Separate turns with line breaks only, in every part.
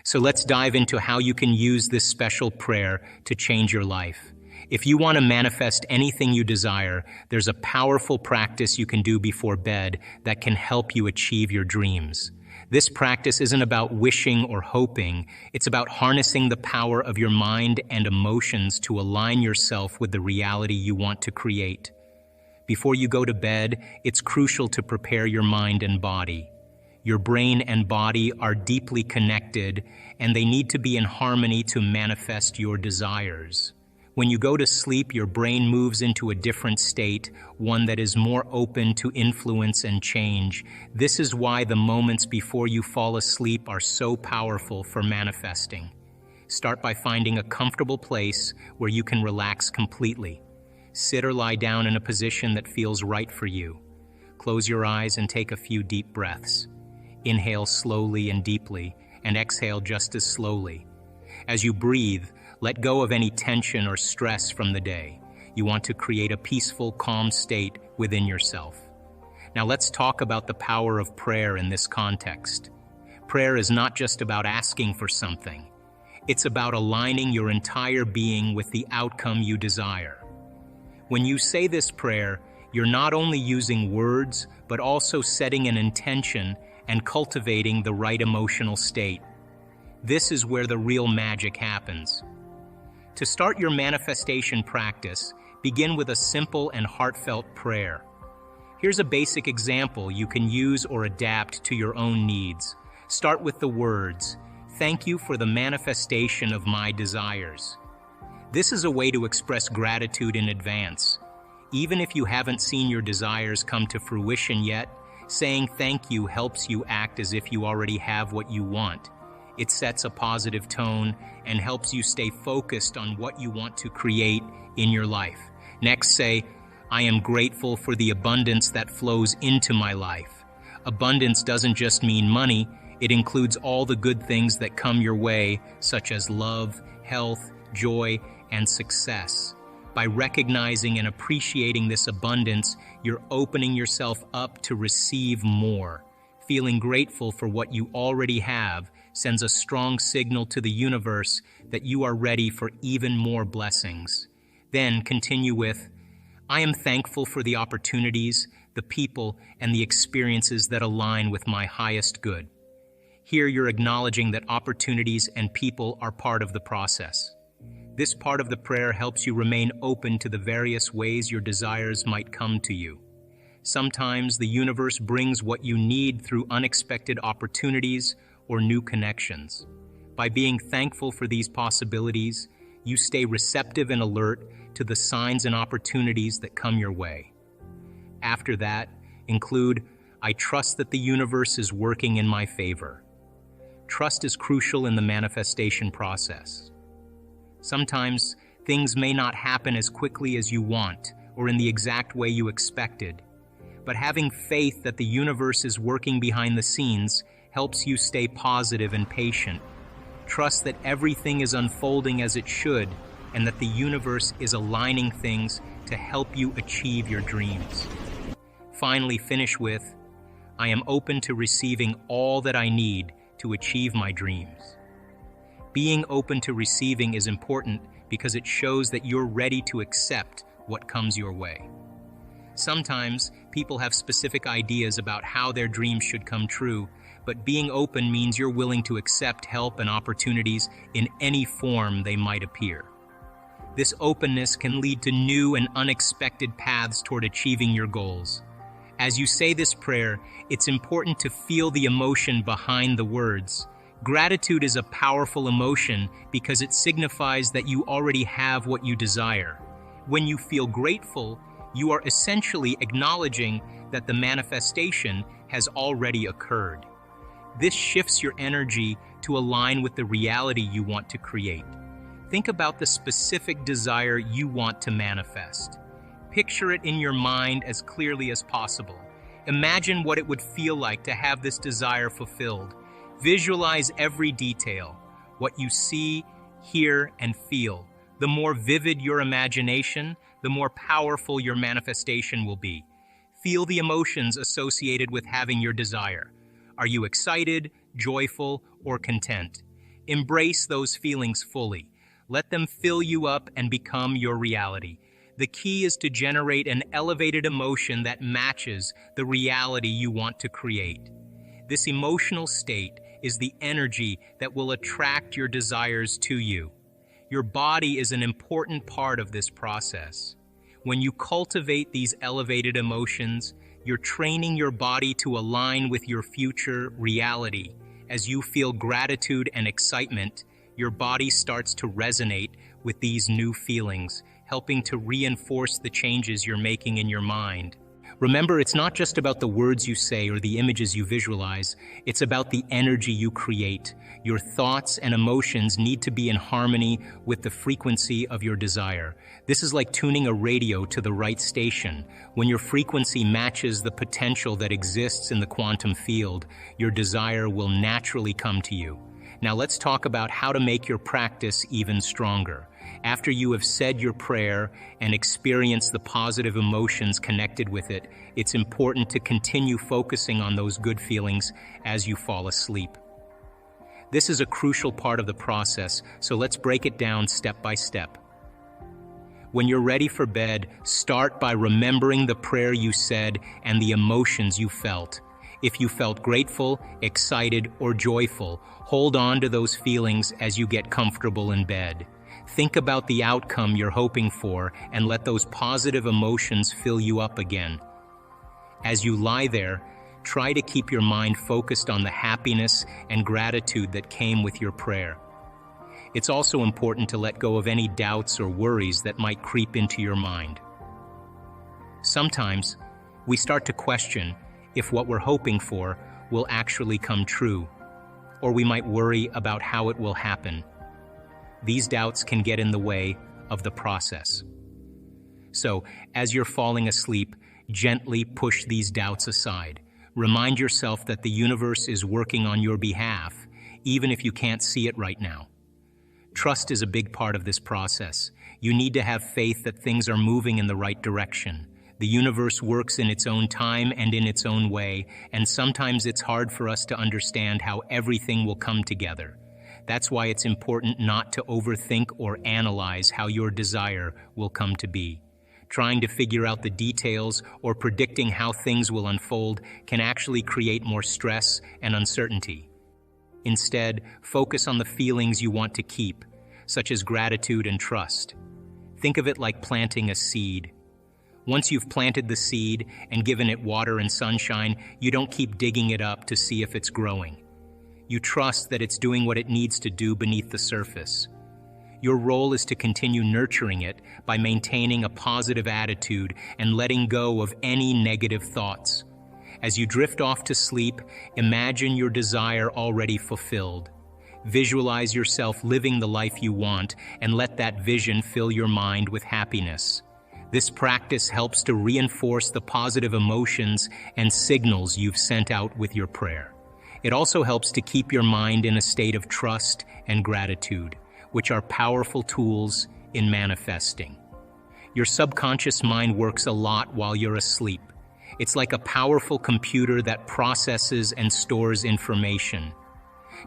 So let's dive into how you can use this special prayer to change your life. If you want to manifest anything you desire, there's a powerful practice you can do before bed that can help you achieve your dreams. This practice isn't about wishing or hoping, it's about harnessing the power of your mind and emotions to align yourself with the reality you want to create. Before you go to bed, it's crucial to prepare your mind and body. Your brain and body are deeply connected, and they need to be in harmony to manifest your desires. When you go to sleep, your brain moves into a different state, one that is more open to influence and change. This is why the moments before you fall asleep are so powerful for manifesting. Start by finding a comfortable place where you can relax completely. Sit or lie down in a position that feels right for you. Close your eyes and take a few deep breaths. Inhale slowly and deeply, and exhale just as slowly. As you breathe, let go of any tension or stress from the day. You want to create a peaceful, calm state within yourself. Now let's talk about the power of prayer in this context. Prayer is not just about asking for something. It's about aligning your entire being with the outcome you desire. When you say this prayer, you're not only using words, but also setting an intention and cultivating the right emotional state. This is where the real magic happens. To start your manifestation practice, begin with a simple and heartfelt prayer. Here's a basic example you can use or adapt to your own needs. Start with the words, "Thank you for the manifestation of my desires." This is a way to express gratitude in advance. Even if you haven't seen your desires come to fruition yet, saying thank you helps you act as if you already have what you want. It sets a positive tone and helps you stay focused on what you want to create in your life. Next, say, "I am grateful for the abundance that flows into my life." Abundance doesn't just mean money, it includes all the good things that come your way, such as love, health, joy, and success. By recognizing and appreciating this abundance, you're opening yourself up to receive more. Feeling grateful for what you already have sends a strong signal to the universe that you are ready for even more blessings. Then continue with, "I am thankful for the opportunities, the people, and the experiences that align with my highest good." Here you're acknowledging that opportunities and people are part of the process. This part of the prayer helps you remain open to the various ways your desires might come to you. Sometimes the universe brings what you need through unexpected opportunities or new connections. By being thankful for these possibilities, you stay receptive and alert to the signs and opportunities that come your way. After that, include, "I trust that the universe is working in my favor." Trust is crucial in the manifestation process. Sometimes things may not happen as quickly as you want or in the exact way you expected, but having faith that the universe is working behind the scenes helps you stay positive and patient. Trust that everything is unfolding as it should and that the universe is aligning things to help you achieve your dreams. Finally, finish with, "I am open to receiving all that I need to achieve my dreams." Being open to receiving is important because it shows that you're ready to accept what comes your way. Sometimes people have specific ideas about how their dreams should come true, but being open means you're willing to accept help and opportunities in any form they might appear. This openness can lead to new and unexpected paths toward achieving your goals. As you say this prayer, it's important to feel the emotion behind the words. Gratitude is a powerful emotion because it signifies that you already have what you desire. When you feel grateful, you are essentially acknowledging that the manifestation has already occurred. This shifts your energy to align with the reality you want to create. Think about the specific desire you want to manifest. Picture it in your mind as clearly as possible. Imagine what it would feel like to have this desire fulfilled. Visualize every detail, what you see, hear, and feel. The more vivid your imagination, the more powerful your manifestation will be. Feel the emotions associated with having your desire. Are you excited, joyful, or content? Embrace those feelings fully. Let them fill you up and become your reality. The key is to generate an elevated emotion that matches the reality you want to create. This emotional state is the energy that will attract your desires to you. Your body is an important part of this process. When you cultivate these elevated emotions, you're training your body to align with your future reality. As you feel gratitude and excitement, your body starts to resonate with these new feelings, helping to reinforce the changes you're making in your mind. Remember, it's not just about the words you say or the images you visualize, it's about the energy you create. Your thoughts and emotions need to be in harmony with the frequency of your desire. This is like tuning a radio to the right station. When your frequency matches the potential that exists in the quantum field, your desire will naturally come to you. Now let's talk about how to make your practice even stronger. After you have said your prayer and experienced the positive emotions connected with it, it's important to continue focusing on those good feelings as you fall asleep. This is a crucial part of the process, so let's break it down step by step. When you're ready for bed, start by remembering the prayer you said and the emotions you felt. If you felt grateful, excited, or joyful, hold on to those feelings as you get comfortable in bed. Think about the outcome you're hoping for and let those positive emotions fill you up again. As you lie there, try to keep your mind focused on the happiness and gratitude that came with your prayer. It's also important to let go of any doubts or worries that might creep into your mind. Sometimes, we start to question if what we're hoping for will actually come true, or we might worry about how it will happen. These doubts can get in the way of the process. So, as you're falling asleep, gently push these doubts aside. Remind yourself that the universe is working on your behalf, even if you can't see it right now. Trust is a big part of this process. You need to have faith that things are moving in the right direction. The universe works in its own time and in its own way, and sometimes it's hard for us to understand how everything will come together. That's why it's important not to overthink or analyze how your desire will come to be. Trying to figure out the details or predicting how things will unfold can actually create more stress and uncertainty. Instead, focus on the feelings you want to keep, such as gratitude and trust. Think of it like planting a seed. Once you've planted the seed and given it water and sunshine, you don't keep digging it up to see if it's growing. You trust that it's doing what it needs to do beneath the surface. Your role is to continue nurturing it by maintaining a positive attitude and letting go of any negative thoughts. As you drift off to sleep, imagine your desire already fulfilled. Visualize yourself living the life you want and let that vision fill your mind with happiness. This practice helps to reinforce the positive emotions and signals you've sent out with your prayer. It also helps to keep your mind in a state of trust and gratitude, which are powerful tools in manifesting. Your subconscious mind works a lot while you're asleep. It's like a powerful computer that processes and stores information.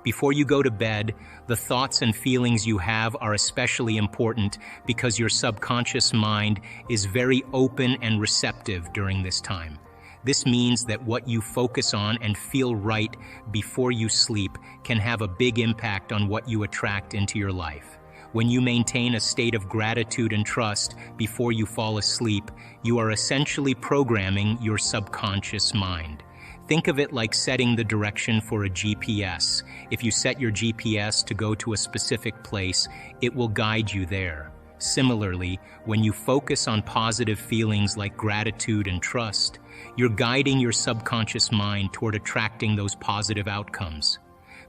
Before you go to bed, the thoughts and feelings you have are especially important because your subconscious mind is very open and receptive during this time. This means that what you focus on and feel right before you sleep can have a big impact on what you attract into your life. When you maintain a state of gratitude and trust before you fall asleep, you are essentially programming your subconscious mind. Think of it like setting the direction for a GPS. If you set your GPS to go to a specific place, it will guide you there. Similarly, when you focus on positive feelings like gratitude and trust, you're guiding your subconscious mind toward attracting those positive outcomes.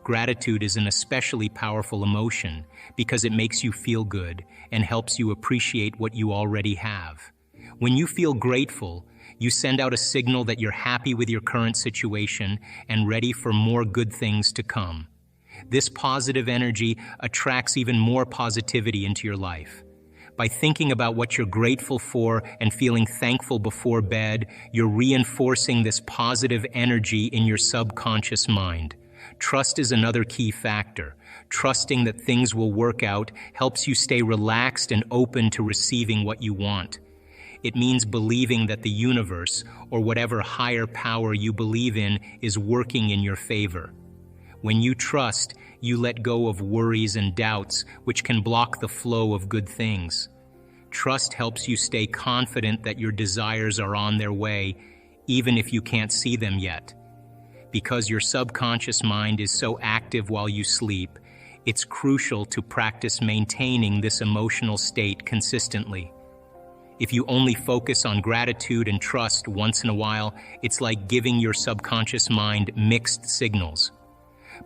Gratitude is an especially powerful emotion because it makes you feel good and helps you appreciate what you already have. When you feel grateful, you send out a signal that you're happy with your current situation and ready for more good things to come. This positive energy attracts even more positivity into your life. By thinking about what you're grateful for and feeling thankful before bed, you're reinforcing this positive energy in your subconscious mind. Trust is another key factor. Trusting that things will work out helps you stay relaxed and open to receiving what you want. It means believing that the universe, or whatever higher power you believe in, is working in your favor. When you trust, you let go of worries and doubts, which can block the flow of good things. Trust helps you stay confident that your desires are on their way, even if you can't see them yet. Because your subconscious mind is so active while you sleep, it's crucial to practice maintaining this emotional state consistently. If you only focus on gratitude and trust once in a while, it's like giving your subconscious mind mixed signals.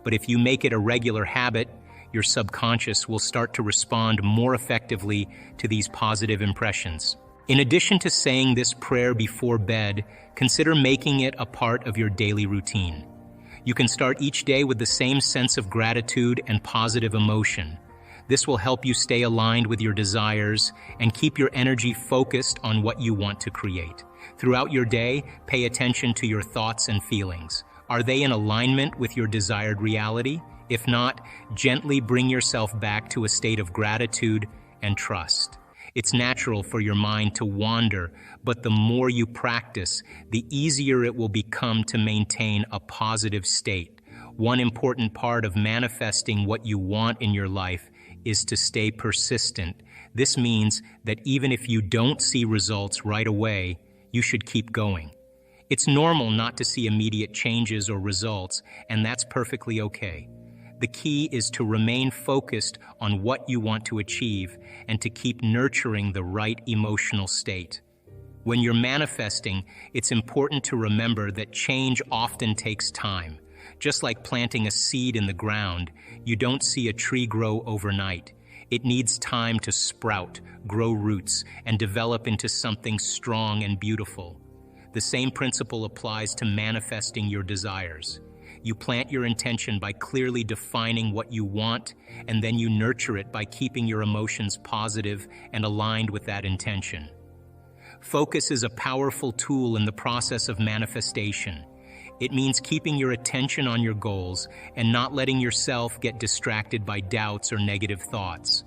But if you make it a regular habit, your subconscious will start to respond more effectively to these positive impressions. In addition to saying this prayer before bed, consider making it a part of your daily routine. You can start each day with the same sense of gratitude and positive emotion. This will help you stay aligned with your desires and keep your energy focused on what you want to create. Throughout your day, pay attention to your thoughts and feelings. Are they in alignment with your desired reality? If not, gently bring yourself back to a state of gratitude and trust. It's natural for your mind to wander, but the more you practice, the easier it will become to maintain a positive state. One important part of manifesting what you want in your life is to stay persistent. This means that even if you don't see results right away, you should keep going. It's normal not to see immediate changes or results, and that's perfectly okay. The key is to remain focused on what you want to achieve and to keep nurturing the right emotional state. When you're manifesting, it's important to remember that change often takes time. Just like planting a seed in the ground, you don't see a tree grow overnight. It needs time to sprout, grow roots, and develop into something strong and beautiful. The same principle applies to manifesting your desires. You plant your intention by clearly defining what you want, and then you nurture it by keeping your emotions positive and aligned with that intention. Focus is a powerful tool in the process of manifestation. It means keeping your attention on your goals and not letting yourself get distracted by doubts or negative thoughts.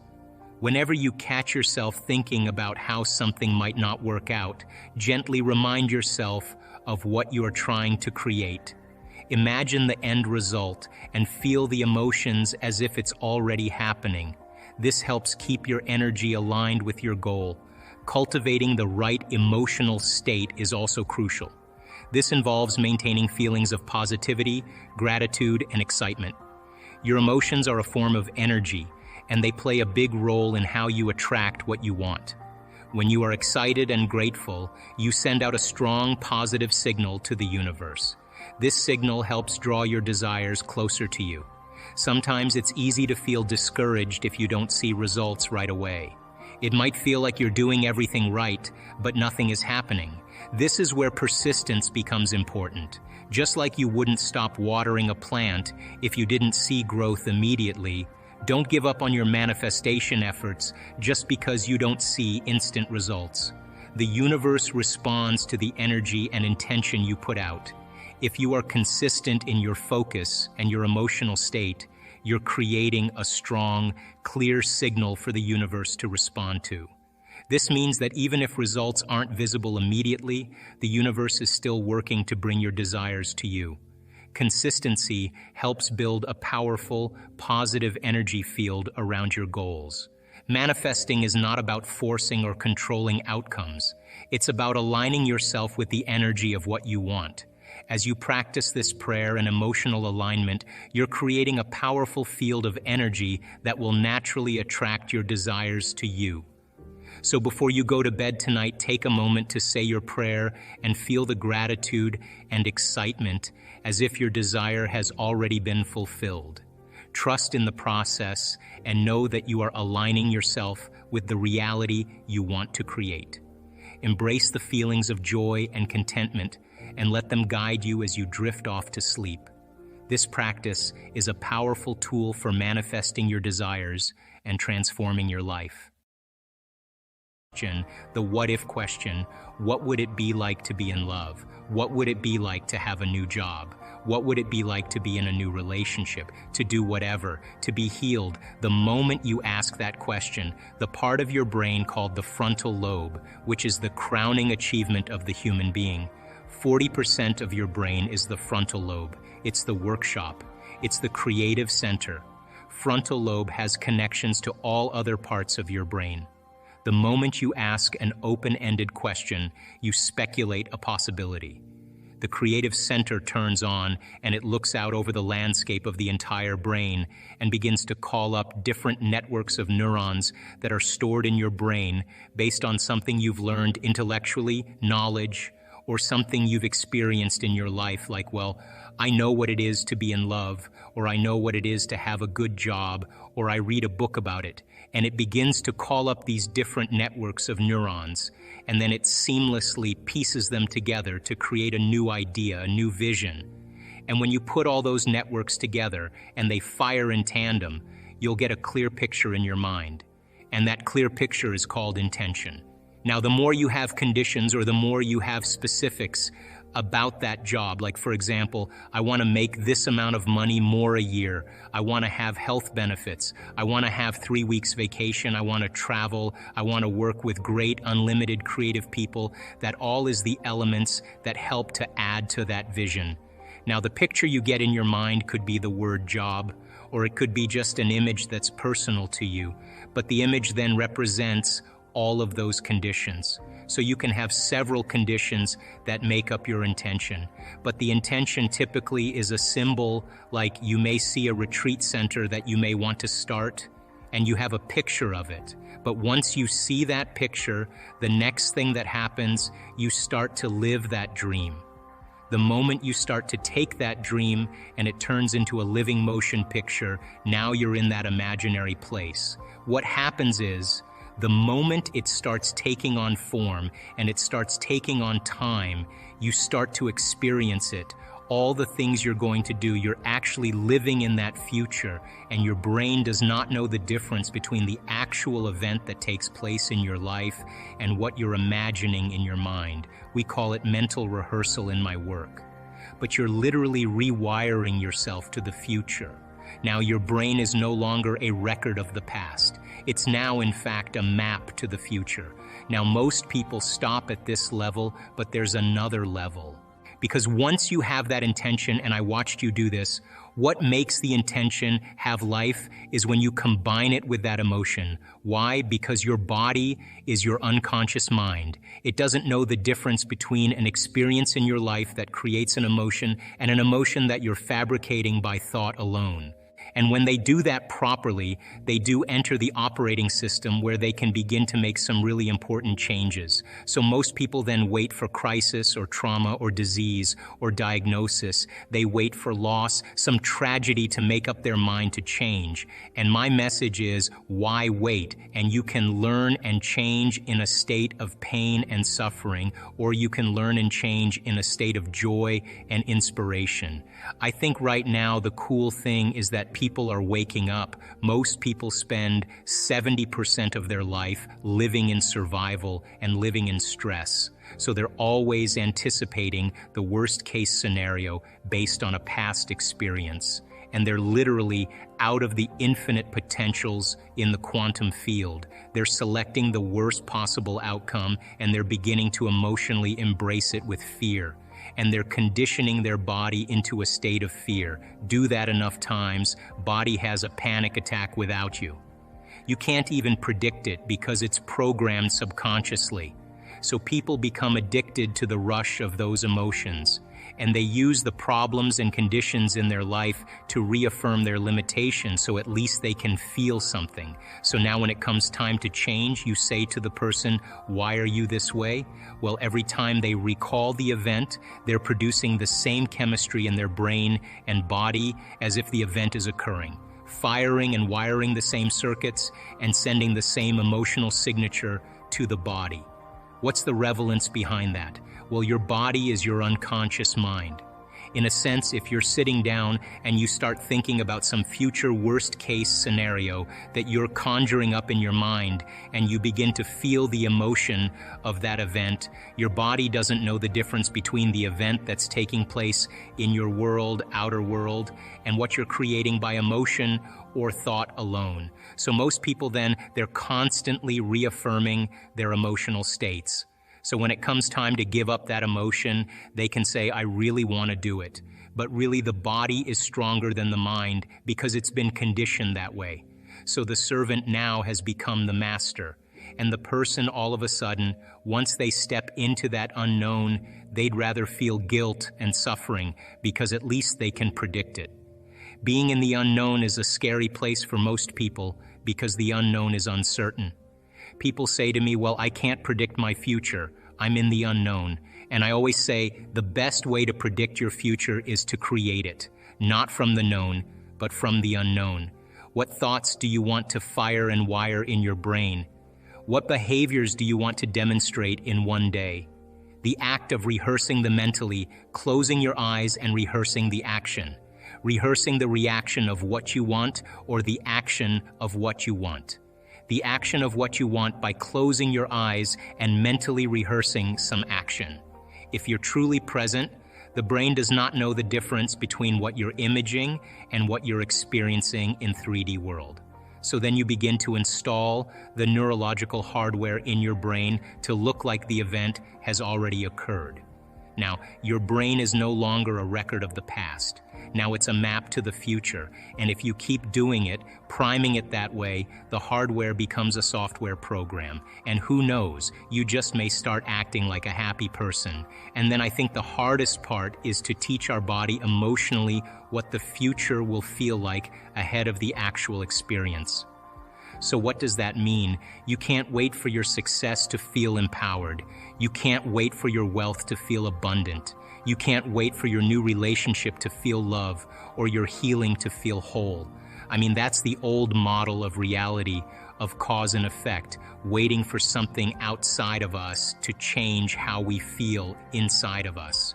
Whenever you catch yourself thinking about how something might not work out, gently remind yourself of what you are trying to create. Imagine the end result and feel the emotions as if it's already happening. This helps keep your energy aligned with your goal. Cultivating the right emotional state is also crucial. This involves maintaining feelings of positivity, gratitude, and excitement. Your emotions are a form of energy, and they play a big role in how you attract what you want. When you are excited and grateful, you send out a strong, positive signal to the universe. This signal helps draw your desires closer to you. Sometimes it's easy to feel discouraged if you don't see results right away. It might feel like you're doing everything right, but nothing is happening. This is where persistence becomes important. Just like you wouldn't stop watering a plant if you didn't see growth immediately, don't give up on your manifestation efforts just because you don't see instant results. The universe responds to the energy and intention you put out. If you are consistent in your focus and your emotional state, you're creating a strong, clear signal for the universe to respond to. This means that even if results aren't visible immediately, the universe is still working to bring your desires to you. Consistency helps build a powerful, positive energy field around your goals. Manifesting is not about forcing or controlling outcomes. It's about aligning yourself with the energy of what you want. As you practice this prayer and emotional alignment, you're creating a powerful field of energy that will naturally attract your desires to you. So before you go to bed tonight, take a moment to say your prayer and feel the gratitude and excitement as if your desire has already been fulfilled. Trust in the process and know that you are aligning yourself with the reality you want to create. Embrace the feelings of joy and contentment and let them guide you as you drift off to sleep. This practice is a powerful tool for manifesting your desires and transforming your life. The what-if question: what would it be like to be in love? What would it be like to have a new job? What would it be like to be in a new relationship, to do whatever, to be healed? The moment you ask that question, the part of your brain called the frontal lobe, which is the crowning achievement of the human being, 40% of your brain is the frontal lobe. It's the workshop. It's the creative center. Frontal lobe has connections to all other parts of your brain. The moment you ask an open-ended question, you speculate a possibility. The creative center turns on and it looks out over the landscape of the entire brain and begins to call up different networks of neurons that are stored in your brain based on something you've learned intellectually, knowledge, or something you've experienced in your life, like, well, I know what it is to be in love, or I know what it is to have a good job, or I read a book about it. And it begins to call up these different networks of neurons, and then it seamlessly pieces them together to create a new idea, a new vision. And when you put all those networks together and they fire in tandem, you'll get a clear picture in your mind. And that clear picture is called intention. Now, the more you have conditions or the more you have specifics about that job, like for example, I want to make this amount of money more a year. I want to have health benefits. I want to have 3 weeks vacation. I want to travel. I want to work with great, unlimited, creative people. That all is the elements that help to add to that vision. Now, the picture you get in your mind could be the word job, or it could be just an image that's personal to you. But the image then represents all of those conditions. So you can have several conditions that make up your intention. But the intention typically is a symbol, like you may see a retreat center that you may want to start, and you have a picture of it. But once you see that picture, the next thing that happens, you start to live that dream. The moment you start to take that dream and it turns into a living motion picture, now you're in that imaginary place. What happens is, the moment it starts taking on form and it starts taking on time, you start to experience it. All the things you're going to do, you're actually living in that future, and your brain does not know the difference between the actual event that takes place in your life and what you're imagining in your mind. We call it mental rehearsal in my work. But you're literally rewiring yourself to the future. Now, your brain is no longer a record of the past. It's now, in fact, a map to the future. Now, most people stop at this level, but there's another level. Because once you have that intention, and I watched you do this, what makes the intention have life is when you combine it with that emotion. Why? Because your body is your unconscious mind. It doesn't know the difference between an experience in your life that creates an emotion and an emotion that you're fabricating by thought alone. And when they do that properly, they do enter the operating system where they can begin to make some really important changes. So most people then wait for crisis or trauma or disease or diagnosis. They wait for loss, some tragedy to make up their mind to change. And my message is, why wait? And you can learn and change in a state of pain and suffering, or you can learn and change in a state of joy and inspiration. I think right now the cool thing is that people are waking up. Most people spend 70% of their life living in survival and living in stress. So they're always anticipating the worst case scenario based on a past experience. And they're literally out of the infinite potentials in the quantum field. They're selecting the worst possible outcome, and they're beginning to emotionally embrace it with fear. And they're conditioning their body into a state of fear. Do that enough times, body has a panic attack without you. You can't even predict it because it's programmed subconsciously. So people become addicted to the rush of those emotions, and they use the problems and conditions in their life to reaffirm their limitations, so at least they can feel something. So now when it comes time to change, you say to the person, "Why are you this way?" Well, every time they recall the event, they're producing the same chemistry in their brain and body as if the event is occurring, firing and wiring the same circuits and sending the same emotional signature to the body. What's the relevance behind that? Well, your body is your unconscious mind. In a sense, if you're sitting down and you start thinking about some future worst-case scenario that you're conjuring up in your mind, and you begin to feel the emotion of that event, your body doesn't know the difference between the event that's taking place in your world, outer world, and what you're creating by emotion or thought alone. So most people then, they're constantly reaffirming their emotional states. So when it comes time to give up that emotion, they can say, I really want to do it. But really the body is stronger than the mind because it's been conditioned that way. So the servant now has become the master. And the person all of a sudden, once they step into that unknown, they'd rather feel guilt and suffering because at least they can predict it. Being in the unknown is a scary place for most people because the unknown is uncertain. People say to me, well, I can't predict my future. I'm in the unknown. And I always say the best way to predict your future is to create it, not from the known, but from the unknown. What thoughts do you want to fire and wire in your brain? What behaviors do you want to demonstrate in one day? The act of rehearsing them mentally, closing your eyes and rehearsing the action. Rehearsing the reaction of what you want or the action of what you want. The action of what you want by closing your eyes and mentally rehearsing some action. If you're truly present, the brain does not know the difference between what you're imaging and what you're experiencing in 3D world. So then you begin to install the neurological hardware in your brain to look like the event has already occurred. Now, your brain is no longer a record of the past. Now it's a map to the future, and if you keep doing it, priming it that way, the hardware becomes a software program, and who knows, you just may start acting like a happy person. And then I think the hardest part is to teach our body emotionally what the future will feel like ahead of the actual experience. So what does that mean? You can't wait for your success to feel empowered. You can't wait for your wealth to feel abundant. You can't wait for your new relationship to feel love or your healing to feel whole. I mean, that's the old model of reality, of cause and effect, waiting for something outside of us to change how we feel inside of us.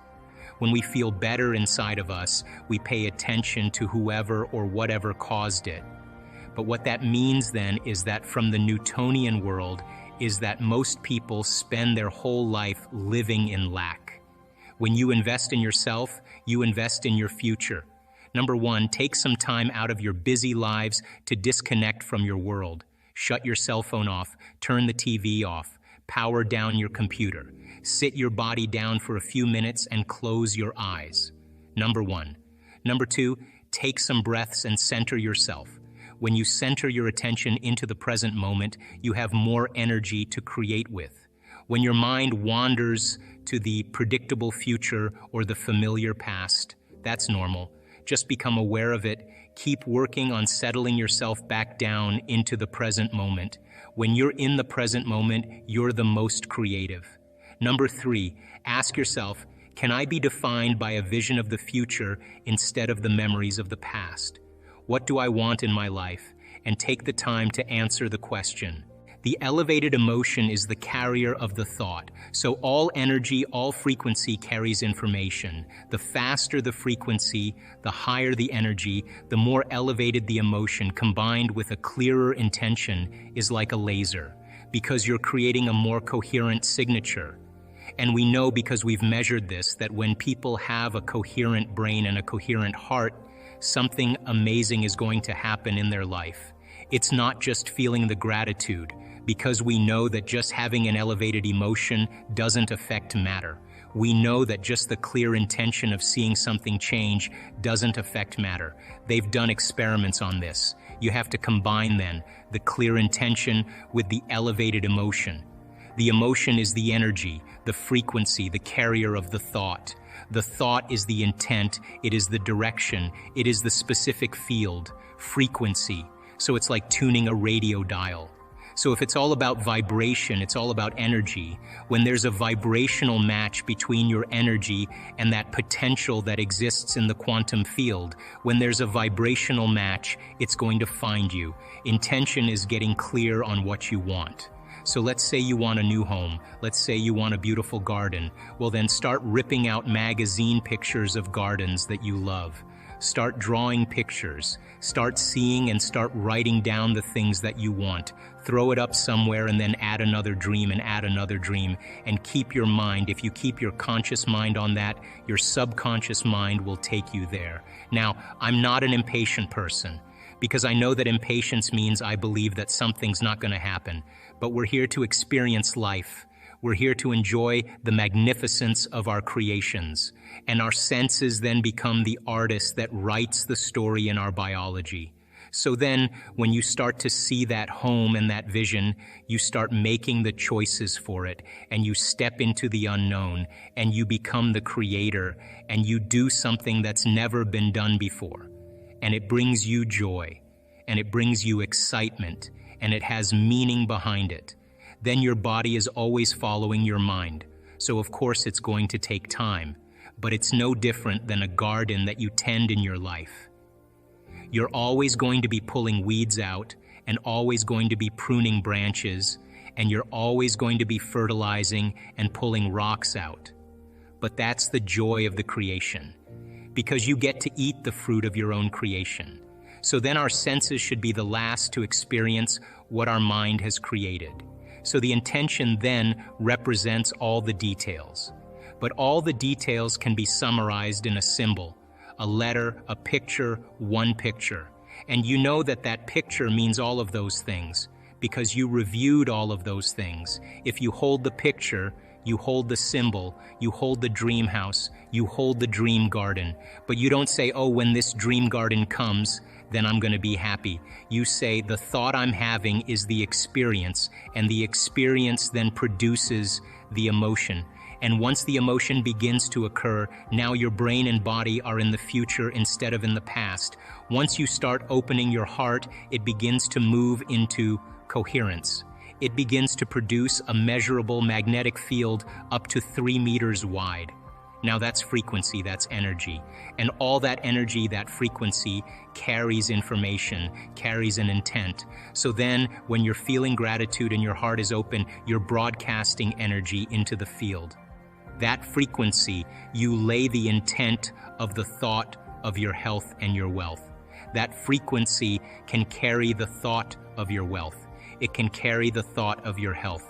When we feel better inside of us, we pay attention to whoever or whatever caused it. But what that means then is that from the Newtonian world is that most people spend their whole life living in lack. When you invest in yourself, you invest in your future. Number one, take some time out of your busy lives to disconnect from your world. Shut your cell phone off, turn the TV off, power down your computer. Sit your body down for a few minutes and close your eyes. Number one. Number two, take some breaths and center yourself. When you center your attention into the present moment, you have more energy to create with. When your mind wanders to the predictable future or the familiar past, that's normal. Just become aware of it. Keep working on settling yourself back down into the present moment. When you're in the present moment, you're the most creative. Number three, ask yourself, can I be defined by a vision of the future instead of the memories of the past? What do I want in my life? And take the time to answer the question. The elevated emotion is the carrier of the thought. So all energy, all frequency carries information. The faster the frequency, the higher the energy, the more elevated the emotion combined with a clearer intention is like a laser, because you're creating a more coherent signature. And we know because we've measured this that when people have a coherent brain and a coherent heart, something amazing is going to happen in their life. It's not just feeling the gratitude, because we know that just having an elevated emotion doesn't affect matter. We know that just the clear intention of seeing something change doesn't affect matter. They've done experiments on this. You have to combine then the clear intention with the elevated emotion. The emotion is the energy, the frequency, the carrier of the thought. The thought is the intent, it is the direction, it is the specific field, frequency. So it's like tuning a radio dial. So if it's all about vibration, it's all about energy. When there's a vibrational match between your energy and that potential that exists in the quantum field, when there's a vibrational match, it's going to find you. Intention is getting clear on what you want. So let's say you want a new home. Let's say you want a beautiful garden. Well, then start ripping out magazine pictures of gardens that you love. Start drawing pictures. Start seeing and start writing down the things that you want. Throw it up somewhere and then add another dream and add another dream. And keep your mind. If you keep your conscious mind on that, your subconscious mind will take you there. Now, I'm not an impatient person, because I know that impatience means I believe that something's not going to happen. But we're here to experience life. We're here to enjoy the magnificence of our creations. And our senses then become the artist that writes the story in our biology. So then, when you start to see that home and that vision, you start making the choices for it, and you step into the unknown, and you become the creator, and you do something that's never been done before. And it brings you joy, and it brings you excitement, and it has meaning behind it. Then your body is always following your mind. So of course it's going to take time, but it's no different than a garden that you tend in your life. You're always going to be pulling weeds out and always going to be pruning branches, and you're always going to be fertilizing and pulling rocks out. But that's the joy of the creation, because you get to eat the fruit of your own creation. So then our senses should be the last to experience what our mind has created. So the intention then represents all the details. But all the details can be summarized in a symbol, a letter, a picture, one picture. And you know that that picture means all of those things, because you reviewed all of those things. If you hold the picture, you hold the symbol, you hold the dream house, you hold the dream garden. But you don't say, oh, when this dream garden comes, then I'm going to be happy. You say, the thought I'm having is the experience, and the experience then produces the emotion. And once the emotion begins to occur, now your brain and body are in the future instead of in the past. Once you start opening your heart, it begins to move into coherence. It begins to produce a measurable magnetic field up to 3 meters wide. Now that's frequency, that's energy. And all that energy, that frequency, carries information, carries an intent. So then, when you're feeling gratitude and your heart is open, you're broadcasting energy into the field. That frequency, you lay the intent of the thought of your health and your wealth. That frequency can carry the thought of your wealth. It can carry the thought of your health.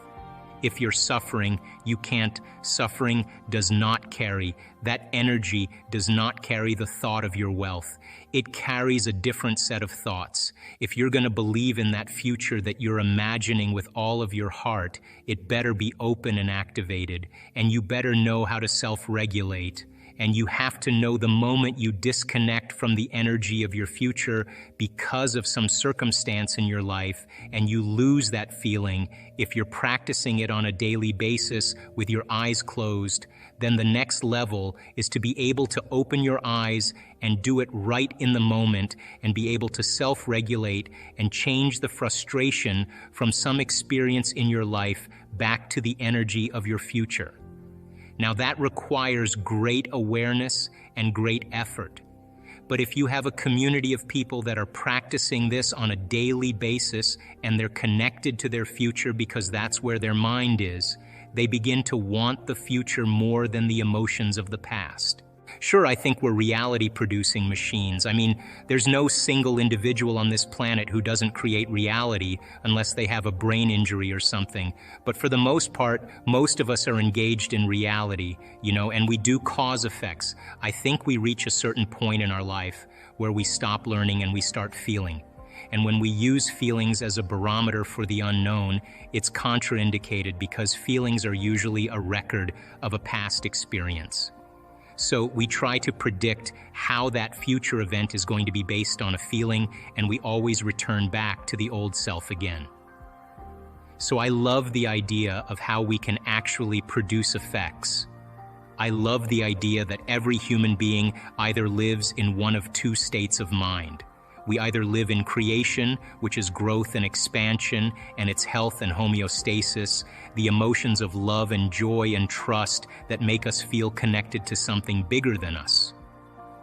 If you're suffering, you can't. Suffering does not carry. That energy does not carry the thought of your wealth. It carries a different set of thoughts. If you're going to believe in that future that you're imagining with all of your heart, it better be open and activated, and you better know how to self-regulate. And you have to know the moment you disconnect from the energy of your future because of some circumstance in your life, and you lose that feeling, if you're practicing it on a daily basis with your eyes closed, then the next level is to be able to open your eyes and do it right in the moment and be able to self-regulate and change the frustration from some experience in your life back to the energy of your future. Now that requires great awareness and great effort. But if you have a community of people that are practicing this on a daily basis and they're connected to their future because that's where their mind is, they begin to want the future more than the emotions of the past. Sure, I think we're reality-producing machines. I mean, there's no single individual on this planet who doesn't create reality unless they have a brain injury or something. But for the most part, most of us are engaged in reality, and we do cause effects. I think we reach a certain point in our life where we stop learning and we start feeling. And when we use feelings as a barometer for the unknown, it's contraindicated because feelings are usually a record of a past experience. So we try to predict how that future event is going to be based on a feeling, and we always return back to the old self again. So I love the idea of how we can actually produce effects. I love the idea that every human being either lives in one of two states of mind. We either live in creation, which is growth and expansion, and its health and homeostasis, the emotions of love and joy and trust that make us feel connected to something bigger than us.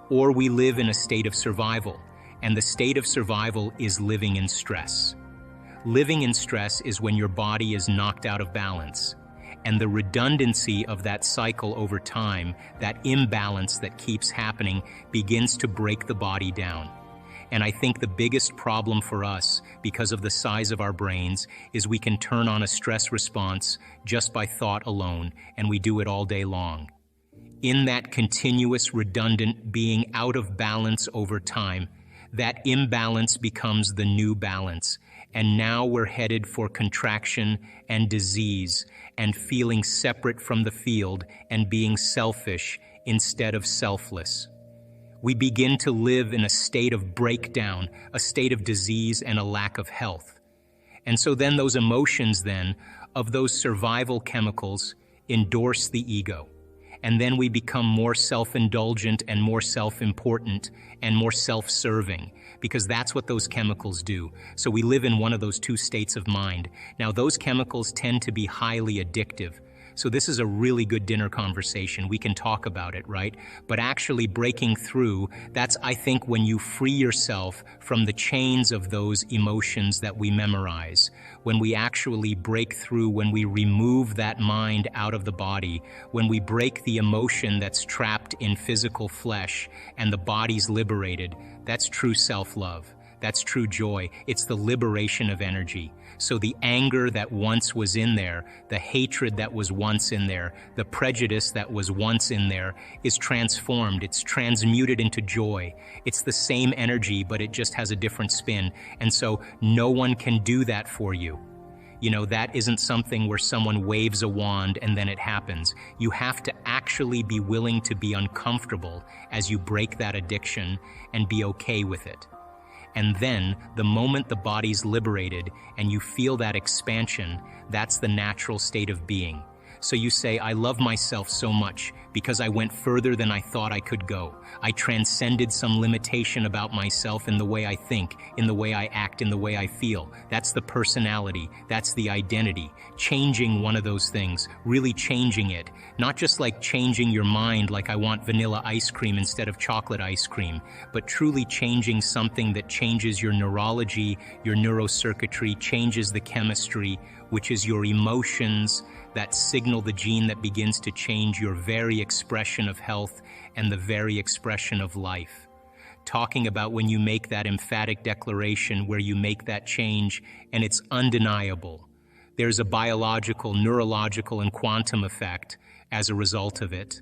Or we live in a state of survival, and the state of survival is living in stress. Living in stress is when your body is knocked out of balance. And the redundancy of that cycle over time, that imbalance that keeps happening, begins to break the body down. And I think the biggest problem for us, because of the size of our brains, is we can turn on a stress response just by thought alone, and we do it all day long. In that continuous, redundant being out of balance over time, that imbalance becomes the new balance. And now we're headed for contraction and disease and feeling separate from the field and being selfish instead of selfless. We begin to live in a state of breakdown, a state of disease and a lack of health. And so then those emotions then of those survival chemicals endorse the ego. And then we become more self-indulgent and more self-important and more self-serving, because that's what those chemicals do. So we live in one of those two states of mind. Now, those chemicals tend to be highly addictive. So this is a really good dinner conversation. We can talk about it, right? But actually breaking through, that's, I think, when you free yourself from the chains of those emotions that we memorize. When we actually break through, when we remove that mind out of the body, when we break the emotion that's trapped in physical flesh and the body's liberated, that's true self-love. That's true joy. It's the liberation of energy. So the anger that once was in there, the hatred that was once in there, the prejudice that was once in there is transformed. It's transmuted into joy. It's the same energy, but it just has a different spin. And so no one can do that for you. You know, that isn't something where someone waves a wand and then it happens. You have to actually be willing to be uncomfortable as you break that addiction and be okay with it. And then, the moment the body's liberated and you feel that expansion, that's the natural state of being. So you say, I love myself so much because I went further than I thought I could go. I transcended some limitation about myself in the way I think, in the way I act, in the way I feel. That's the personality. That's the identity. Changing one of those things, really changing it. Not just like changing your mind like I want vanilla ice cream instead of chocolate ice cream, but truly changing something that changes your neurology, your neurocircuitry, changes the chemistry, which is your emotions, that signal the gene that begins to change your very expression of health and the very expression of life. Talking about when you make that emphatic declaration where you make that change and it's undeniable. There's a biological, neurological, and quantum effect as a result of it.